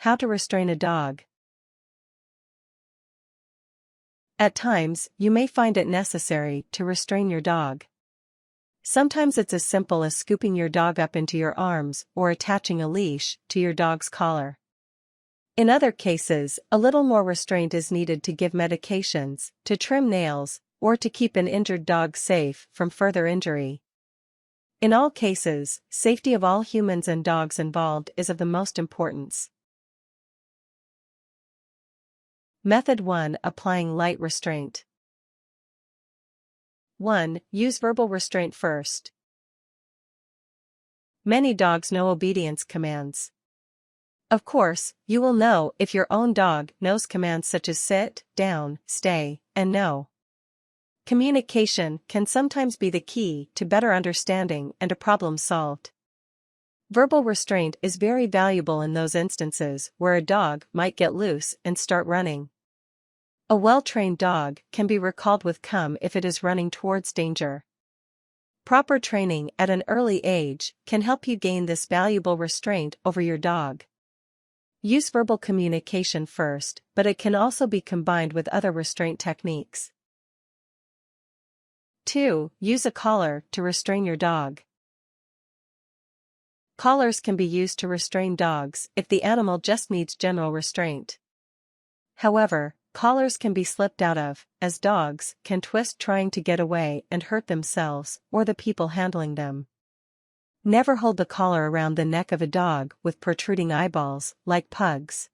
How to restrain a dog. At times, you may find it necessary to restrain your dog. Sometimes it's as simple as scooping your dog up into your arms or attaching a leash to your dog's collar. In other cases, a little more restraint is needed to give medications, to trim nails, or to keep an injured dog safe from further injury. In all cases, safety of all humans and dogs involved is of the most importance. Method 1. Applying light restraint. 1. Use verbal restraint first. Many dogs know obedience commands. Of course, you will know if your own dog knows commands such as sit, down, stay, and no. Communication can sometimes be the key to better understanding and a problem solved. Verbal restraint is very valuable in those instances where a dog might get loose and start running. A well-trained dog can be recalled with come if it is running towards danger. Proper training at an early age can help you gain this valuable restraint over your dog. Use verbal communication first, but it can also be combined with other restraint techniques. 2. Use a collar to restrain your dog. Collars can be used to restrain dogs if the animal just needs general restraint. However, collars can be slipped out of, as dogs can twist trying to get away and hurt themselves or the people handling them. Never hold the collar around the neck of a dog with protruding eyeballs, like pugs.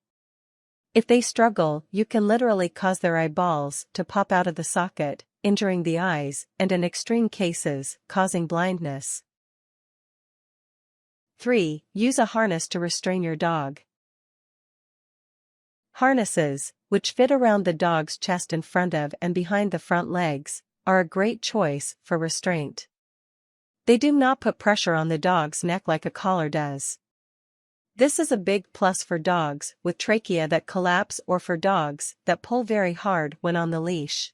If they struggle, you can literally cause their eyeballs to pop out of the socket, injuring the eyes, and in extreme cases, causing blindness. 3. Use a harness to restrain your dog. Harnesses, which fit around the dog's chest in front of and behind the front legs, are a great choice for restraint. They do not put pressure on the dog's neck like a collar does. This is a big plus for dogs with trachea that collapse or for dogs that pull very hard when on the leash.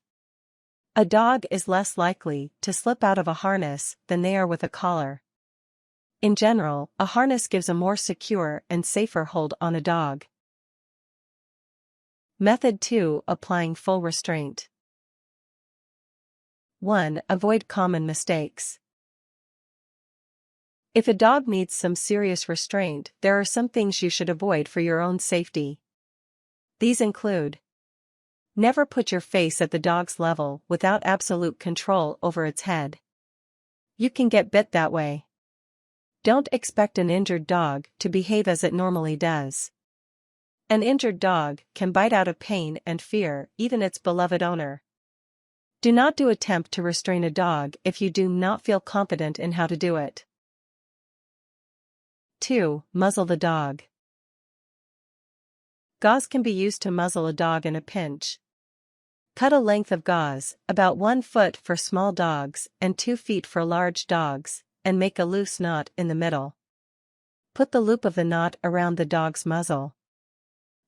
A dog is less likely to slip out of a harness than they are with a collar. In general, a harness gives a more secure and safer hold on a dog. Method 2. Applying full restraint. 1. Avoid common mistakes. If a dog needs some serious restraint, there are some things you should avoid for your own safety. These include: never put your face at the dog's level without absolute control over its head. You can get bit that way. Don't expect an injured dog to behave as it normally does. An injured dog can bite out of pain and fear even its beloved owner. Do not attempt to restrain a dog if you do not feel confident in how to do it. 2. Muzzle the dog. Gauze can be used to muzzle a dog in a pinch. Cut a length of gauze, about 1 foot for small dogs and 2 feet for large dogs, and make a loose knot in the middle. Put the loop of the knot around the dog's muzzle.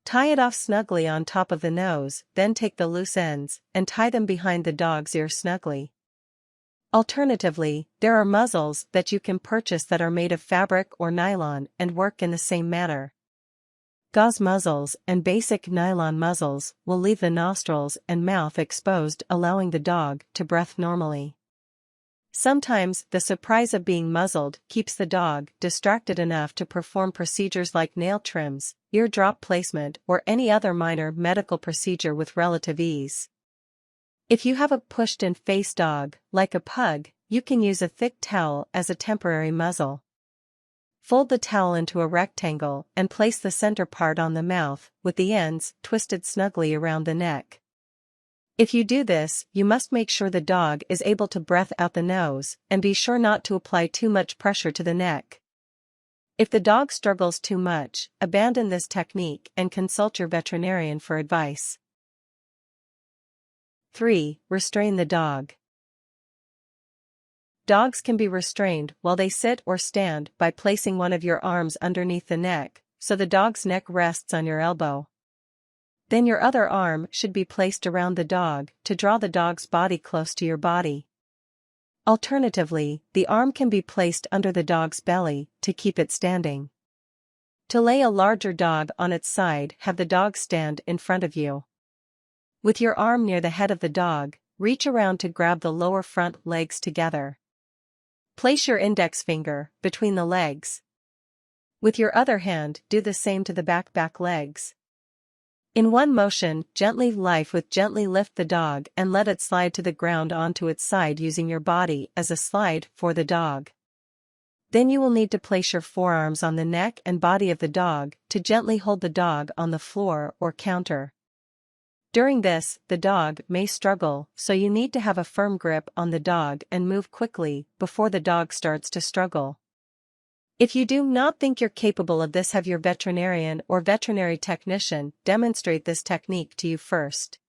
Tie it off snugly on top of the nose, then take the loose ends and tie them behind the dog's ear snugly. Alternatively, there are muzzles that you can purchase that are made of fabric or nylon and work in the same manner. Gauze muzzles and basic nylon muzzles will leave the nostrils and mouth exposed, allowing the dog to breathe normally. Sometimes the surprise of being muzzled keeps the dog distracted enough to perform procedures like nail trims, ear drop placement, or any other minor medical procedure with relative ease. If you have a pushed-in-face dog, like a pug, you can use a thick towel as a temporary muzzle. Fold the towel into a rectangle and place the center part on the mouth, with the ends twisted snugly around the neck. If you do this, you must make sure the dog is able to breathe out the nose, and be sure not to apply too much pressure to the neck. If the dog struggles too much, abandon this technique and consult your veterinarian for advice. 3. Restrain the dog. Dogs can be restrained while they sit or stand by placing one of your arms underneath the neck, so the dog's neck rests on your elbow. Then your other arm should be placed around the dog to draw the dog's body close to your body. Alternatively, the arm can be placed under the dog's belly to keep it standing. To lay a larger dog on its side, have the dog stand in front of you. With your arm near the head of the dog, reach around to grab the lower front legs together. Place your index finger between the legs. With your other hand, do the same to the back legs. In one motion, gently lift the dog and let it slide to the ground onto its side using your body as a slide for the dog. Then you will need to place your forearms on the neck and body of the dog to gently hold the dog on the floor or counter. During this, the dog may struggle, so you need to have a firm grip on the dog and move quickly before the dog starts to struggle. If you do not think you're capable of this, have your veterinarian or veterinary technician demonstrate this technique to you first.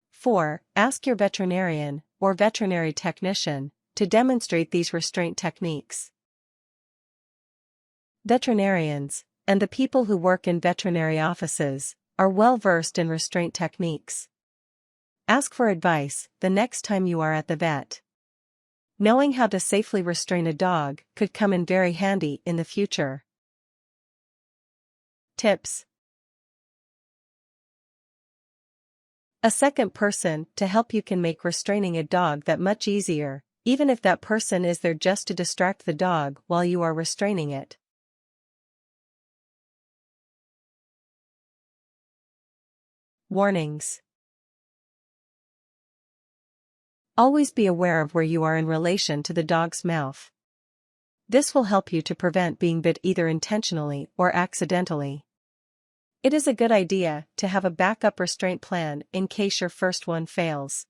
4. Ask your veterinarian or veterinary technician to demonstrate these restraint techniques. Veterinarians, and the people who work in veterinary offices, are well versed in restraint techniques. Ask for advice the next time you are at the vet. Knowing how to safely restrain a dog could come in very handy in the future. Tips: a second person to help you can make restraining a dog that much easier, even if that person is there just to distract the dog while you are restraining it. Warnings: always be aware of where you are in relation to the dog's mouth. This will help you to prevent being bit either intentionally or accidentally. It is a good idea to have a backup restraint plan in case your first one fails.